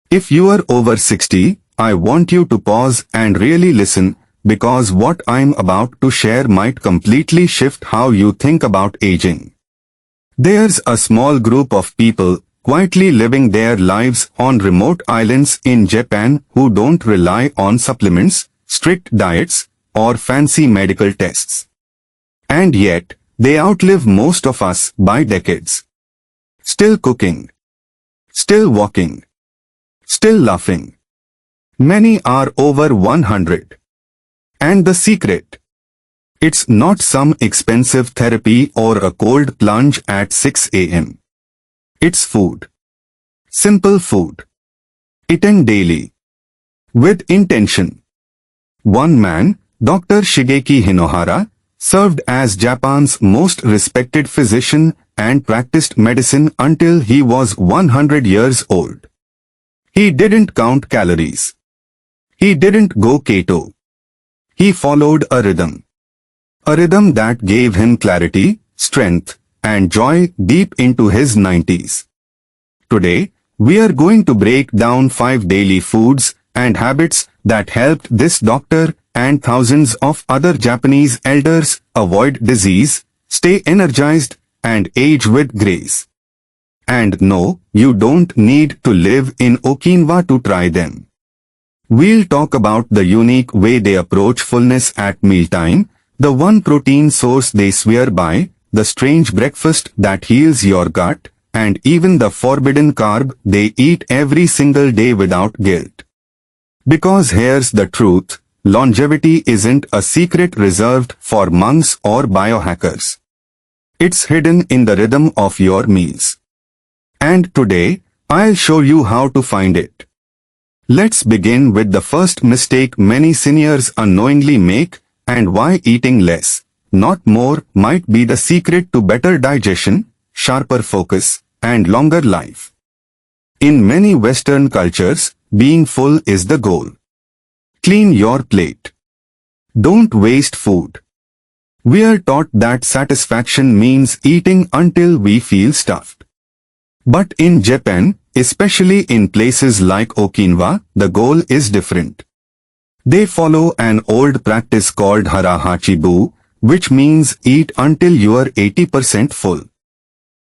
If you are over 60, I want you to pause and really listen, because what I'm about to share might completely shift how you think about aging. There's a small group of people quietly living their lives on remote islands in Japan who don't rely on supplements, strict diets, or fancy medical tests. And yet, they outlive most of us by decades. Still cooking. Still walking. Still laughing. Many are over 100. And the secret? It's not some expensive therapy or a cold plunge at 6 a.m. It's food. Simple food. Eaten daily. With intention. One man, Dr. Shigeki Hinohara, served as Japan's most respected physician and practiced medicine until he was 100 years old. He didn't count calories. He didn't go keto. He followed a rhythm. A rhythm that gave him clarity, strength, and joy deep into his 90s. Today, we are going to break down 5 daily foods and habits that helped this doctor and thousands of other Japanese elders avoid disease, stay energized, and age with grace. And no, you don't need to live in Okinawa to try them. We'll talk about the unique way they approach fullness at mealtime, the one protein source they swear by, the strange breakfast that heals your gut, and even the forbidden carb they eat every single day without guilt. Because here's the truth, longevity isn't a secret reserved for monks or biohackers. It's hidden in the rhythm of your meals. And today, I'll show you how to find it. Let's begin with the first mistake many seniors unknowingly make, and why eating less, not more, might be the secret to better digestion, sharper focus, and longer life. In many Western cultures, being full is the goal. Clean your plate. Don't waste food. We are taught that satisfaction means eating until we feel stuffed. But in Japan, especially in places like Okinawa, the goal is different. They follow an old practice called Hara Hachi Bu, which means eat until you are 80% full.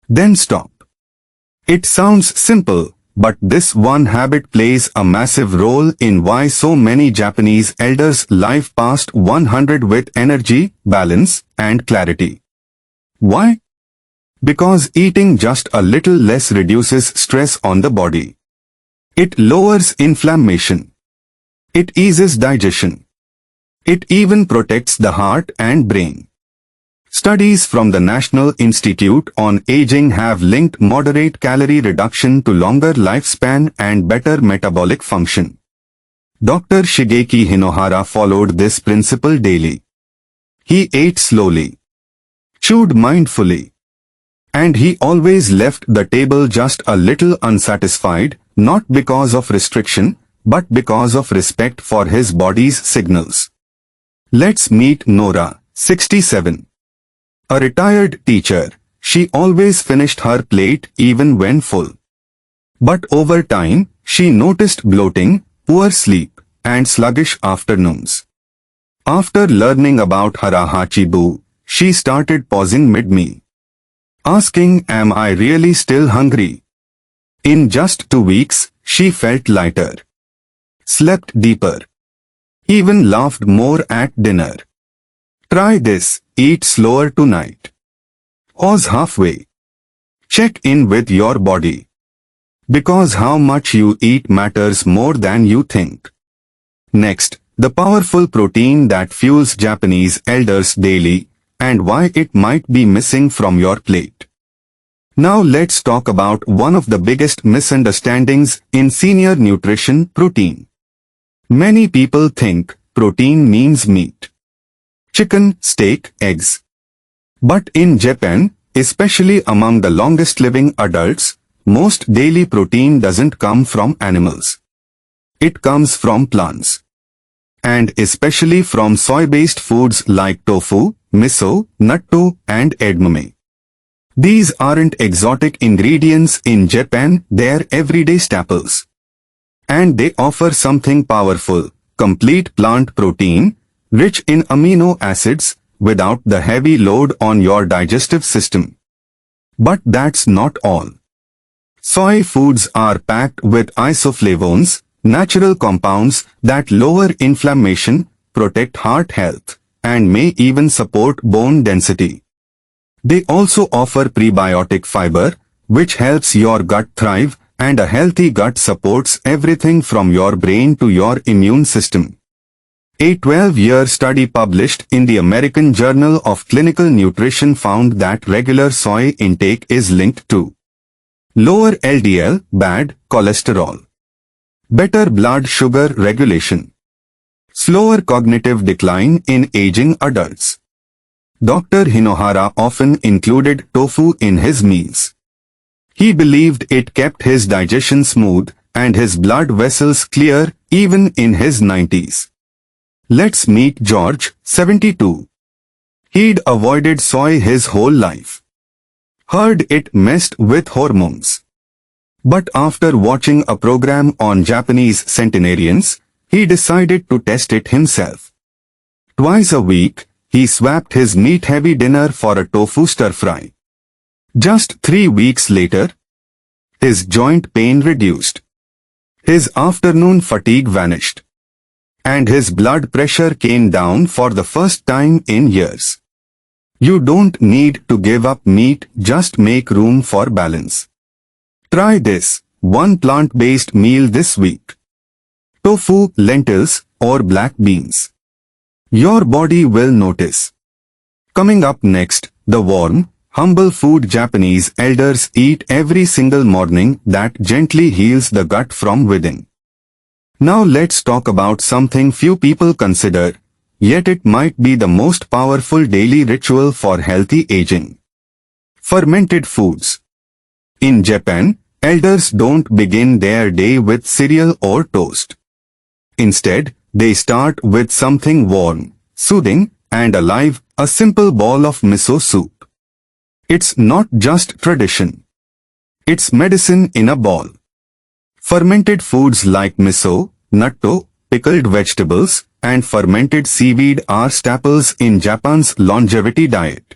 Then stop. It sounds simple, but this one habit plays a massive role in why so many Japanese elders live past 100 with energy, balance, and clarity. Why? Because eating just a little less reduces stress on the body. It lowers inflammation. It eases digestion. It even protects the heart and brain. Studies from the National Institute on Aging have linked moderate calorie reduction to longer lifespan and better metabolic function. Dr. Shigeki Hinohara followed this principle daily. He ate slowly, chewed mindfully, and he always left the table just a little unsatisfied, not because of restriction, but because of respect for his body's signals. Let's meet Nora, 67. A retired teacher, she always finished her plate even when full. But over time, she noticed bloating, poor sleep, and sluggish afternoons. After learning about Hara Hachi Bu, she started pausing mid-meal, asking, "Am I really still hungry?" In just 2 weeks, she felt lighter, slept deeper, even laughed more at dinner. Try this, eat slower tonight. Pause halfway. Check in with your body. Because how much you eat matters more than you think. Next, the powerful protein that fuels Japanese elders daily, and why it might be missing from your plate. Now let's talk about one of the biggest misunderstandings in senior nutrition: protein. Many people think protein means meat. Chicken, steak, eggs. But in Japan, especially among the longest living adults, most daily protein doesn't come from animals. It comes from plants. And especially from soy-based foods like tofu, miso, natto, and edamame. These aren't exotic ingredients in Japan, they're everyday staples. And they offer something powerful, complete plant protein, rich in amino acids, without the heavy load on your digestive system. But that's not all. Soy foods are packed with isoflavones, natural compounds that lower inflammation, protect heart health, and may even support bone density. They also offer prebiotic fiber, which helps your gut thrive, and a healthy gut supports everything from your brain to your immune system. A 12-year study published in the American Journal of Clinical Nutrition found that regular soy intake is linked to lower LDL, bad cholesterol, better blood sugar regulation, slower cognitive decline in aging adults. Dr. Hinohara often included tofu in his meals. He believed it kept his digestion smooth and his blood vessels clear even in his 90s. Let's meet George, 72. He'd avoided soy his whole life. Heard it messed with hormones. But after watching a program on Japanese centenarians, he decided to test it himself. Twice a week, he swapped his meat-heavy dinner for a tofu stir-fry. Just 3 weeks later, his joint pain reduced. His afternoon fatigue vanished. And his blood pressure came down for the first time in years. You don't need to give up meat, just make room for balance. Try this, one plant-based meal this week. Tofu, lentils, or black beans. Your body will notice. Coming up next, the warm, humble food Japanese elders eat every single morning that gently heals the gut from within. Now let's talk about something few people consider, yet it might be the most powerful daily ritual for healthy aging. Fermented foods. In Japan, elders don't begin their day with cereal or toast. Instead, they start with something warm, soothing, and alive, a simple bowl of miso soup. It's not just tradition. It's medicine in a bowl. Fermented foods like miso, natto, pickled vegetables, and fermented seaweed are staples in Japan's longevity diet.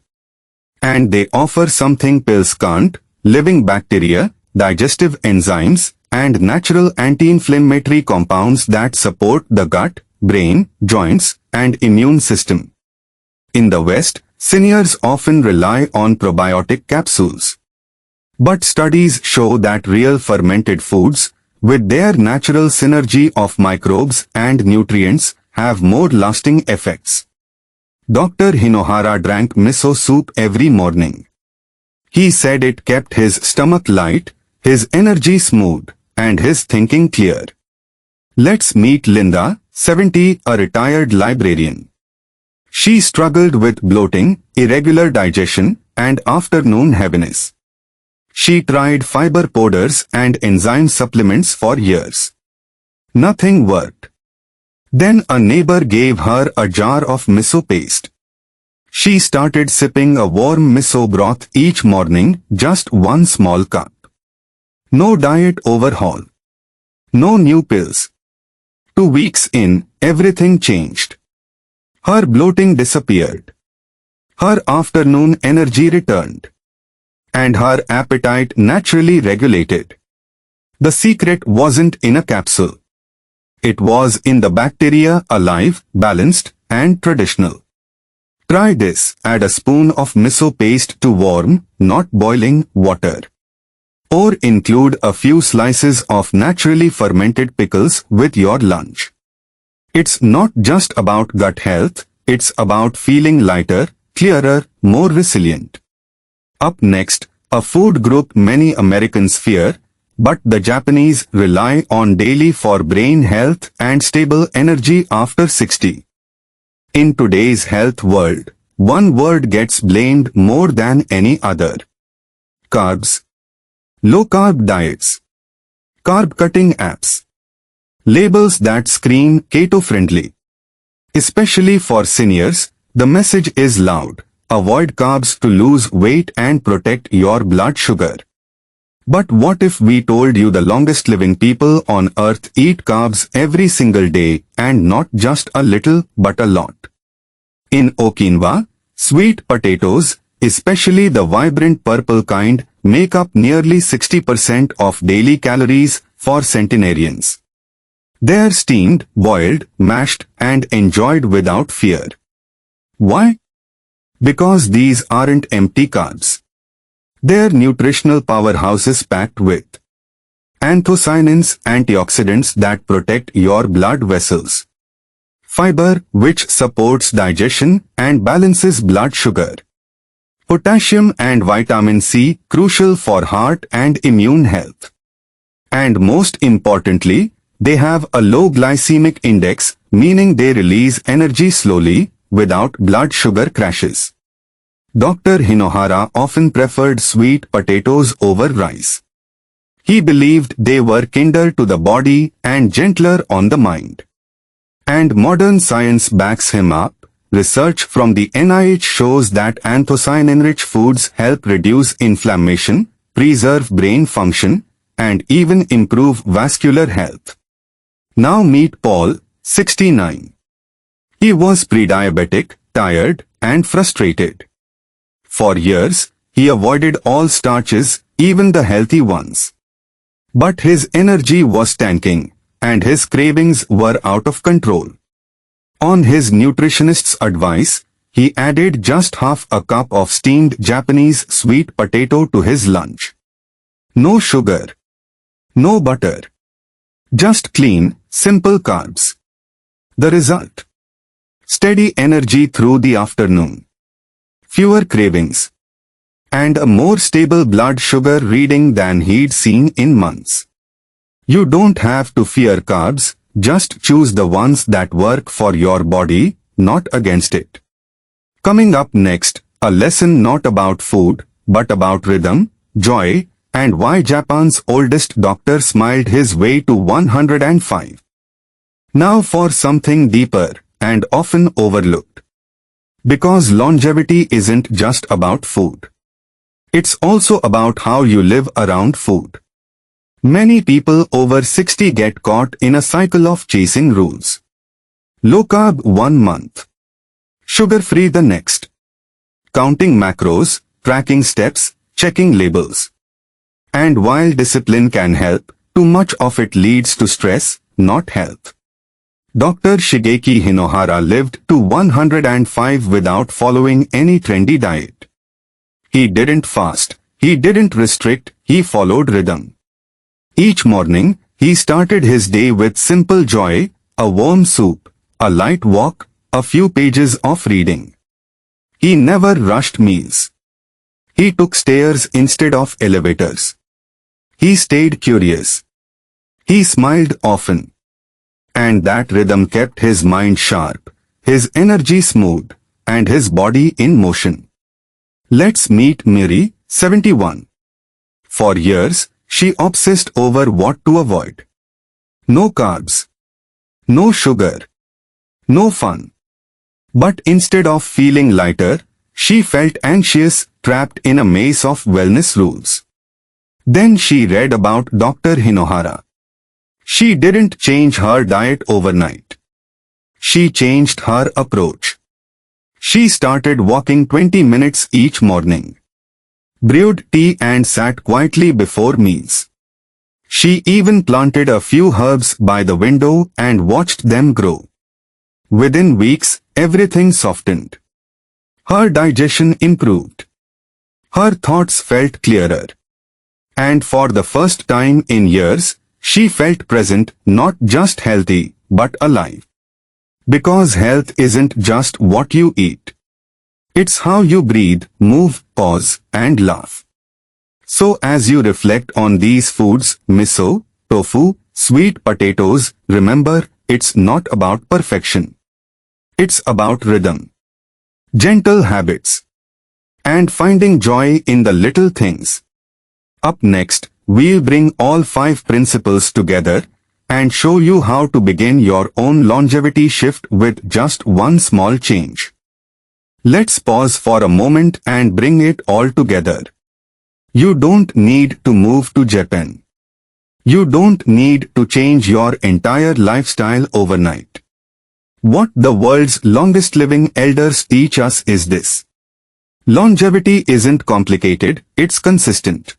And they offer something pills can't: living bacteria, digestive enzymes, and natural anti-inflammatory compounds that support the gut, brain, joints, and immune system. In the West, seniors often rely on probiotic capsules. But studies show that real fermented foods, with their natural synergy of microbes and nutrients, have more lasting effects. Dr. Hinohara drank miso soup every morning. He said it kept his stomach light, his energy smooth, and his thinking clear. Let's meet Linda, 70, a retired librarian. She struggled with bloating, irregular digestion, and afternoon heaviness. She tried fiber powders and enzyme supplements for years. Nothing worked. Then a neighbor gave her a jar of miso paste. She started sipping a warm miso broth each morning, just one small cup. No diet overhaul. No new pills. 2 weeks in, everything changed. Her bloating disappeared. Her afternoon energy returned. And her appetite naturally regulated. The secret wasn't in a capsule. It was in the bacteria, alive, balanced, and traditional. Try this: add a spoon of miso paste to warm, not boiling, water. Or include a few slices of naturally fermented pickles with your lunch. It's not just about gut health, it's about feeling lighter, clearer, more resilient. Up next, a food group many Americans fear, but the Japanese rely on daily for brain health and stable energy after 60. In today's health world, one word gets blamed more than any other. Carbs. Low-carb diets. Carb-cutting apps. Labels that scream keto-friendly. Especially for seniors, the message is loud: avoid carbs to lose weight and protect your blood sugar. But what if we told you the longest living people on earth eat carbs every single day, and not just a little but a lot? In Okinawa, sweet potatoes, especially the vibrant purple kind, make up nearly 60% of daily calories for centenarians. They are steamed, boiled, mashed, and enjoyed without fear. Why? Because these aren't empty carbs. They're nutritional powerhouses packed with anthocyanins, antioxidants that protect your blood vessels, fiber, which supports digestion and balances blood sugar, potassium and vitamin C, crucial for heart and immune health. And most importantly, they have a low glycemic index, meaning they release energy slowly, without blood sugar crashes. Dr. Hinohara often preferred sweet potatoes over rice. He believed they were kinder to the body and gentler on the mind. And modern science backs him up. Research from the NIH shows that anthocyanin-rich foods help reduce inflammation, preserve brain function, and even improve vascular health. Now meet Paul, 69. He was pre-diabetic, tired, and frustrated. For years, he avoided all starches, even the healthy ones. But his energy was tanking, and his cravings were out of control. On his nutritionist's advice, he added just half a cup of steamed Japanese sweet potato to his lunch. No sugar. No butter. Just clean, simple carbs. The result? Steady energy through the afternoon. Fewer cravings. And a more stable blood sugar reading than he'd seen in months. You don't have to fear carbs, just choose the ones that work for your body, not against it. Coming up next, a lesson not about food, but about rhythm, joy, and why Japan's oldest doctor smiled his way to 105. Now for something deeper, and often overlooked. Because longevity isn't just about food. It's also about how you live around food. Many people over 60 get caught in a cycle of chasing rules. Low carb 1 month. Sugar free the next. Counting macros, tracking steps, checking labels. And while discipline can help, too much of it leads to stress, not health. Dr. Shigeki Hinohara lived to 105 without following any trendy diet. He didn't fast, he didn't restrict, he followed rhythm. Each morning, he started his day with simple joy, a warm soup, a light walk, a few pages of reading. He never rushed meals. He took stairs instead of elevators. He stayed curious. He smiled often. And that rhythm kept his mind sharp, his energy smooth, and his body in motion. Let's meet Miri, 71. For years, she obsessed over what to avoid. No carbs. No sugar. No fun. But instead of feeling lighter, she felt anxious, trapped in a maze of wellness rules. Then she read about Dr. Hinohara. She didn't change her diet overnight. She changed her approach. She started walking 20 minutes each morning. Brewed tea and sat quietly before meals. She even planted a few herbs by the window and watched them grow. Within weeks, everything softened. Her digestion improved. Her thoughts felt clearer. And for the first time in years, she felt present, not just healthy, but alive. Because health isn't just what you eat. It's how you breathe, move, pause, and laugh. So as you reflect on these foods, miso, tofu, sweet potatoes, remember, it's not about perfection. It's about rhythm. Gentle habits. And finding joy in the little things. Up next, we'll bring all 5 principles together and show you how to begin your own longevity shift with just one small change. Let's pause for a moment and bring it all together. You don't need to move to Japan. You don't need to change your entire lifestyle overnight. What the world's longest living elders teach us is this. Longevity isn't complicated, it's consistent.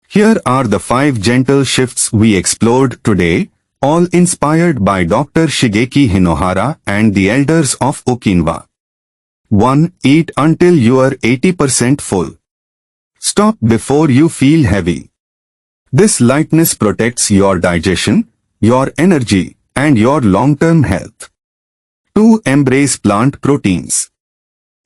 Here are the 5 gentle shifts we explored today, all inspired by Dr. Shigeki Hinohara and the elders of Okinawa. 1. Eat until you are 80% full. Stop before you feel heavy. This lightness protects your digestion, your energy, and your long-term health. 2. Embrace plant proteins.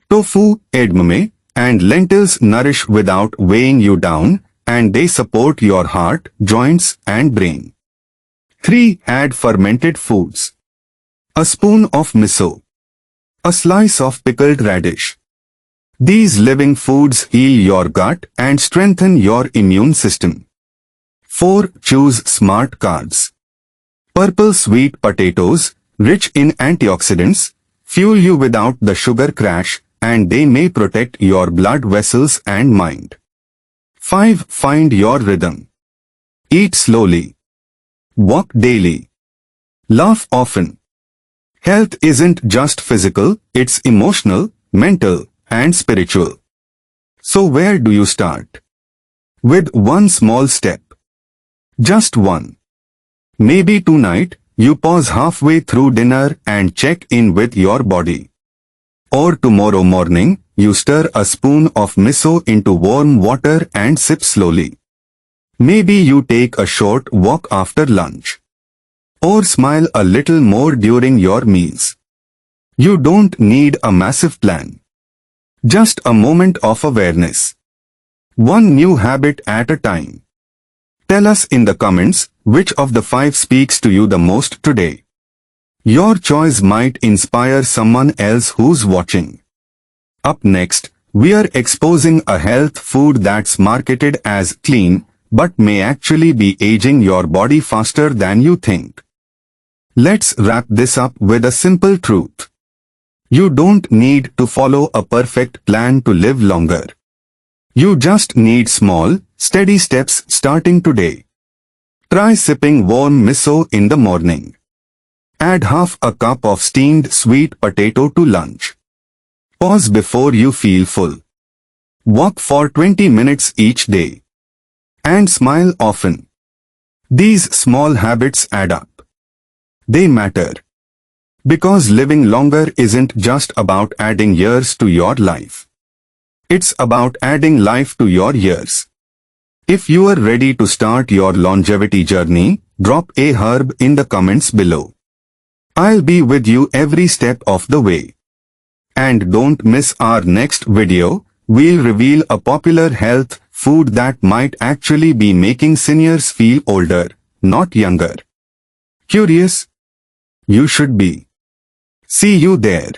Tofu, edamame, and lentils nourish without weighing you down, and they support your heart, joints, and brain. 3. Add fermented foods. A spoon of miso. A slice of pickled radish. These living foods heal your gut and strengthen your immune system. 4. Choose smart carbs. Purple sweet potatoes, rich in antioxidants, fuel you without the sugar crash, and they may protect your blood vessels and mind. 5. Find your rhythm. Eat slowly. Walk daily. Laugh often. Health isn't just physical, it's emotional, mental, and spiritual. So where do you start? With one small step. Just one. Maybe tonight, you pause halfway through dinner and check in with your body. Or tomorrow morning, you stir a spoon of miso into warm water and sip slowly. Maybe you take a short walk after lunch. Or smile a little more during your meals. You don't need a massive plan. Just a moment of awareness. One new habit at a time. Tell us in the comments which of the 5 speaks to you the most today. Your choice might inspire someone else who's watching. Up next, we are exposing a health food that's marketed as clean, but may actually be aging your body faster than you think. Let's wrap this up with a simple truth. You don't need to follow a perfect plan to live longer. You just need small, steady steps starting today. Try sipping warm miso in the morning. Add half a cup of steamed sweet potato to lunch. Pause before you feel full. Walk for 20 minutes each day. And smile often. These small habits add up. They matter. Because living longer isn't just about adding years to your life. It's about adding life to your years. If you are ready to start your longevity journey, drop a herb in the comments below. I'll be with you every step of the way. And don't miss our next video. We'll reveal a popular health food that might actually be making seniors feel older, not younger. Curious? You should be. See you there.